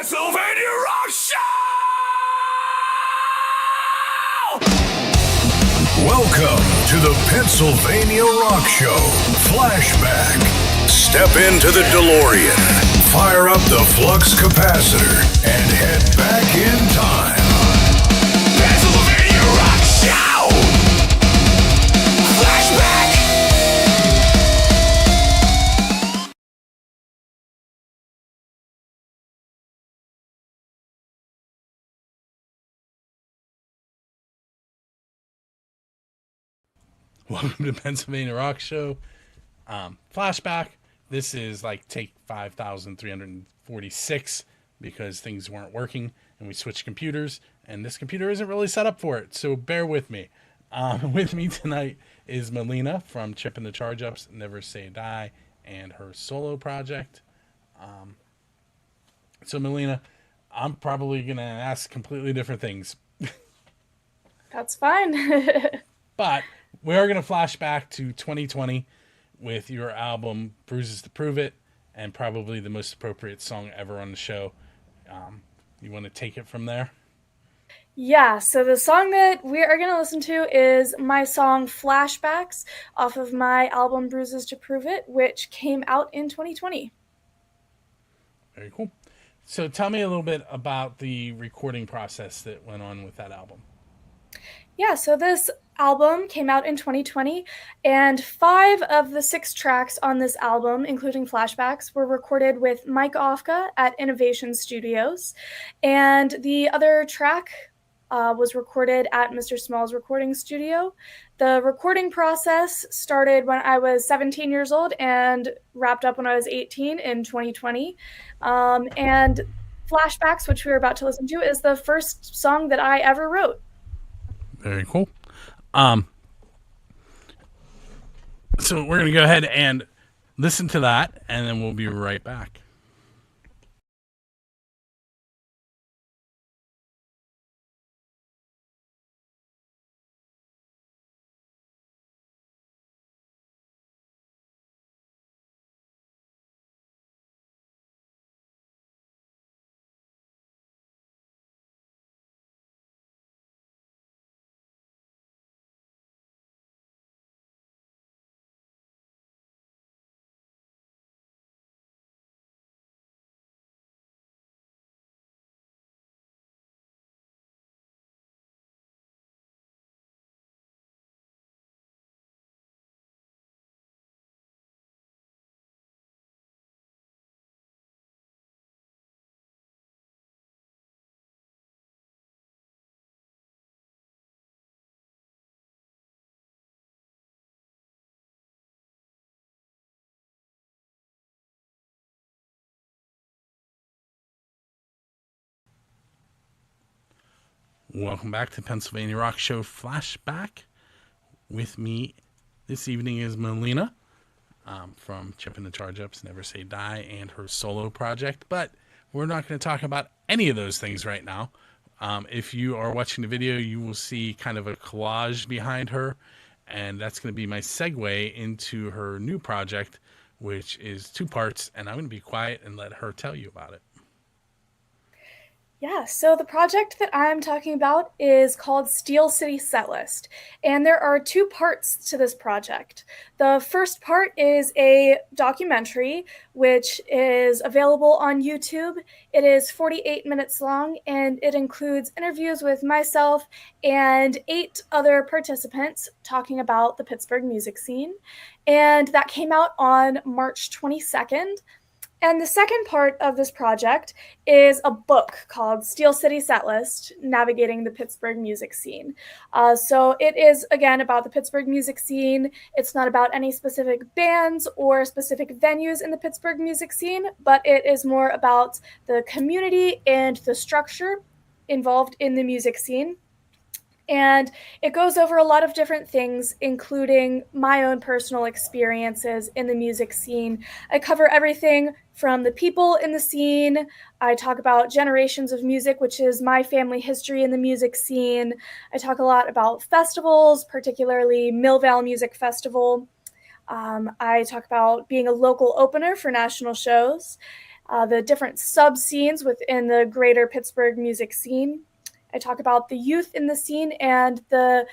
Pennsylvania Rock Show! Welcome to the Pennsylvania Rock Show Flashback. Step into the DeLorean, fire up the flux capacitor, and head back in time. Pennsylvania Rock Show! Flashback! Welcome to Pennsylvania Rock Show Flashback. This is like take 5,346 because things weren't working and we switched computers and this computer isn't really set up for it, so bear with me. With me tonight is Maleena from Chipping the Charge Ups, Never Say Die, and her solo project. So Maleena, I'm probably going to ask completely different things. That's fine. But we are going to flash back to 2020 with your album Bruises to Prove It, and probably the most appropriate song ever on the show. You want to take it from there? Yeah, so the song that we are going to listen to is my song Flashbacks off of my album Bruises to Prove It, which came out in 2020. Very cool. So tell me a little bit about the recording process that went on with that album. Yeah, so this album came out in 2020, and 5 of the 6 tracks on this album, including Flashbacks, were recorded with Mike Ofka at Innovation Studios, and the other track was recorded at Mr. Small's recording studio. The recording process started when I was 17 years old and wrapped up when I was 18 in 2020, and Flashbacks, which we were about to listen to, is the first song that I ever wrote. Very cool. So we're going to go ahead and listen to that, and then we'll be right back. Welcome back to Pennsylvania Rock Show Flashback. With me this evening is Maleena from Chipping the Charge Ups, Never Say Die, and her solo project. But we're not going to talk about any of those things right now. If you are watching the video, you will see kind of a collage behind her, and that's going to be my segue into her new project, which is 2 parts, and I'm going to be quiet and let her tell you about it. Yeah, so the project that I'm talking about is called City Setlist, and there are 2 parts to this project. The first part is a documentary, which is available on YouTube. It is 48 minutes long, and it includes interviews with myself and 8 other participants talking about the Pittsburgh music scene, and that came out on March 22nd. And the second part of this project is a book called Steel City Setlist, Navigating the Pittsburgh Music Scene. So it is, again, about the Pittsburgh music scene. It's not about any specific bands or specific venues in the Pittsburgh music scene, but it is more about the community and the structure involved in the music scene. And it goes over a lot of different things, including my own personal experiences in the music scene. I cover everything from the people in the scene. I talk about generations of music, which is my family history in the music scene. I talk a lot about festivals, particularly Millvale Music Festival. I talk about being a local opener for national shows. the different sub-scenes within the greater Pittsburgh music scene. I talk about the youth in the scene and the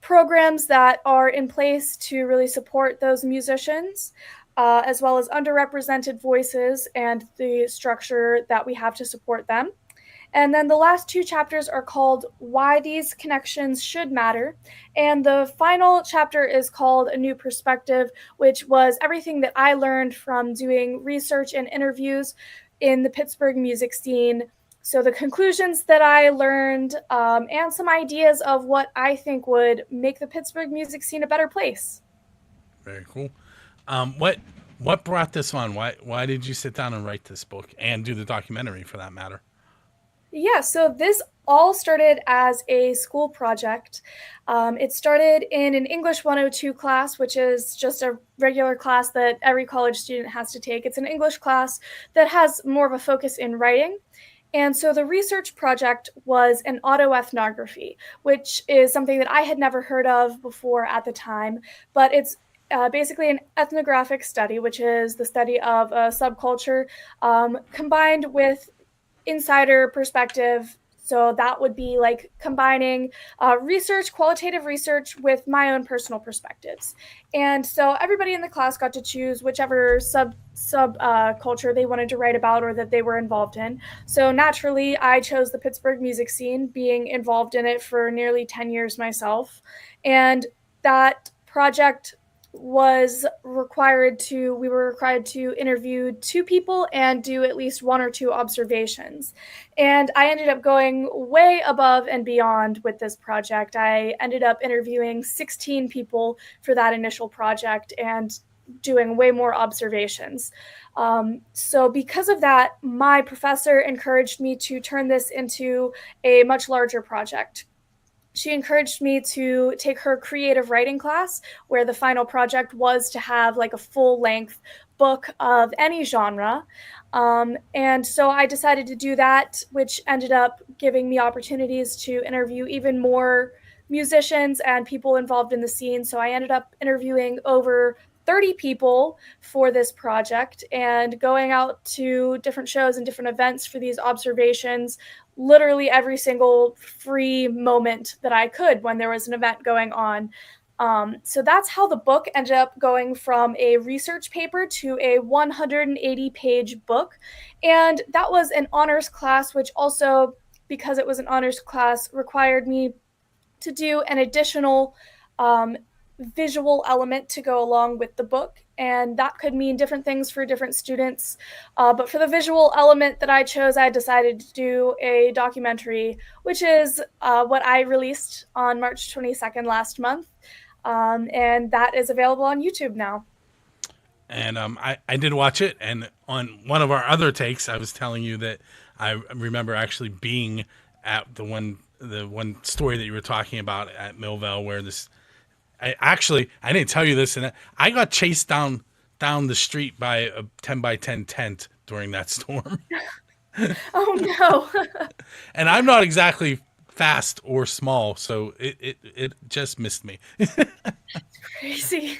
programs that are in place to really support those musicians, as well as underrepresented voices and the structure that we have to support them. And then the last 2 chapters are called Why These Connections Should Matter. And the final chapter is called A New Perspective, which was everything that I learned from doing research and interviews in the Pittsburgh music scene. So the conclusions that I learned, and some ideas of what I think would make the Pittsburgh music scene a better place. Very cool. What brought this on? Why did you sit down and write this book and do the documentary for that matter? Yeah, so this all started as a school project. It started in an English 102 class, which is just a regular class that every college student has to take. It's an English class that has more of a focus in writing. And so the research project was an autoethnography, which is something that I had never heard of before at the time, but it's basically an ethnographic study, which is the study of a subculture combined with insider perspective. So that would be like combining research, qualitative research with my own personal perspectives. And so everybody in the class got to choose whichever sub culture they wanted to write about or that they were involved in. So naturally, I chose the Pittsburgh music scene, being involved in it for nearly 10 years myself. And that project we were required to interview 2 people and do at least 1 or 2 observations. And I ended up going way above and beyond with this project. I ended up interviewing 16 people for that initial project and doing way more observations. So because of that, my professor encouraged me to turn this into a much larger project. She encouraged me to take her creative writing class, where the final project was to have like a full-length book of any genre. And so I decided to do that, which ended up giving me opportunities to interview even more musicians and people involved in the scene. So I ended up interviewing over 30 people for this project and going out to different shows and different events for these observations, literally every single free moment that I could when there was an event going on. So that's how the book ended up going from a research paper to a 180-page book. And that was an honors class, which also, because it was an honors class, required me to do an additional visual element to go along with the book, and that could mean different things for different students. But for the visual element that I chose, I decided to do a documentary, which is what I released on March 22nd last month, and that is available on YouTube now. And I did watch it, and on one of our other takes, I was telling you that I remember actually being at the one story that you were talking about at Millvale, where I didn't tell you this, and I got chased down the street by a 10 by 10 tent during that storm. Oh no. And I'm not exactly fast or small, so it just missed me. Crazy.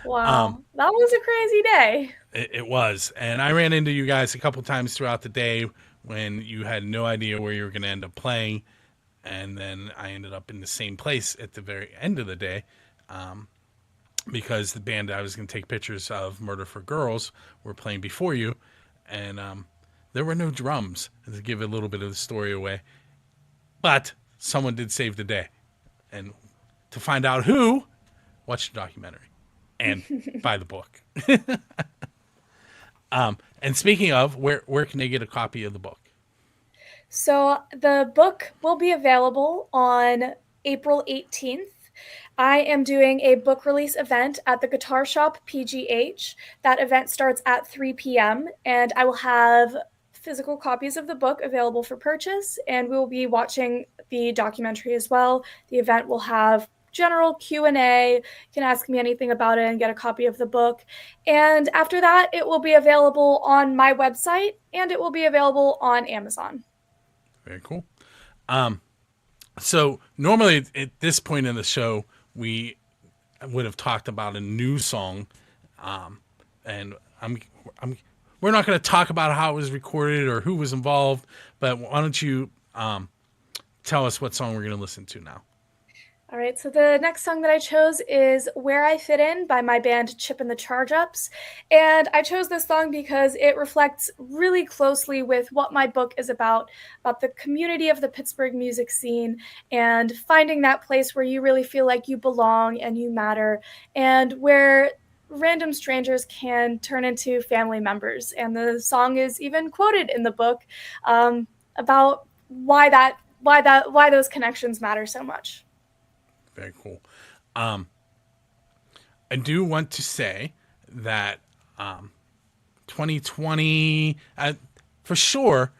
Wow. That was a crazy day. It was. And I ran into you guys a couple times throughout the day when you had no idea where you were going to end up playing. And then I ended up in the same place at the very end of the day, because the band I was going to take pictures of, Murder for Girls, were playing before you. And there were no drums, to give a little bit of the story away. But someone did save the day. And to find out who, watch the documentary and buy the book. And speaking of, where can they get a copy of the book? So the book will be available on April 18th. I am doing a book release event at the Guitar Shop PGH. That event starts at 3 p.m. and I will have physical copies of the book available for purchase, and we will be watching the documentary as well. The event will have general Q&A. You can ask me anything about it and get a copy of the book. And after that, it will be available on my website and it will be available on Amazon. Very cool. So normally at this point in the show, we would have talked about a new song. And I'm we're not going to talk about how it was recorded or who was involved, but why don't you tell us what song we're going to listen to now? All right, so the next song that I chose is Where I Fit In by my band Chip and the Charge Ups. And I chose this song because it reflects really closely with what my book is about the community of the Pittsburgh music scene and finding that place where you really feel like you belong and you matter, and where random strangers can turn into family members. And the song is even quoted in the book about why those connections matter so much. Very cool. I do want to say that 2020, for sure,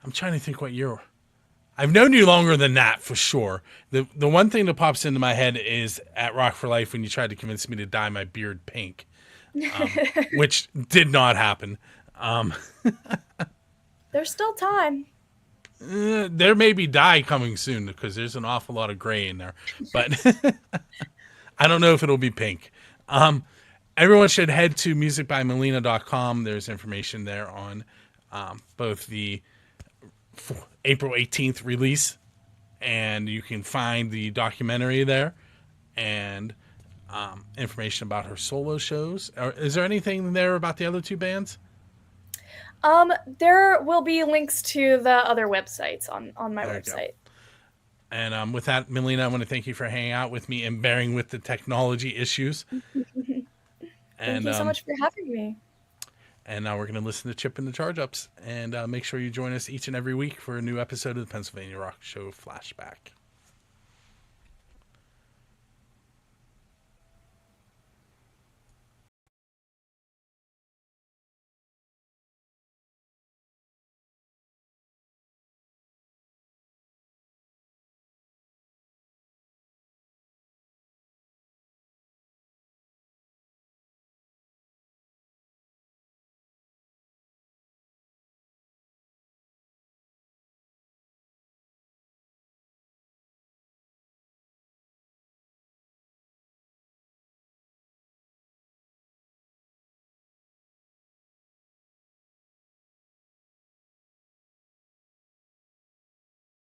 I'm trying to think what year. I've known you longer than that, for sure. The one thing that pops into my head is at Rock for Life when you tried to convince me to dye my beard pink, which did not happen. There's still time. There may be dye coming soon because there's an awful lot of gray in there, but I don't know if it'll be pink. Everyone should head to musicbymaleena.com. There's information there on both the April 18th release, and you can find the documentary there and information about her solo shows. Is there anything there about the other two bands? There will be links to the other websites on my website. And with that, Maleena, I want to thank you for hanging out with me and bearing with the technology issues. Thank you so much for having me. And now we're going to listen to Chip and the Charge Ups. And make sure you join us each and every week for a new episode of the Pennsylvania Rock Show Flashback.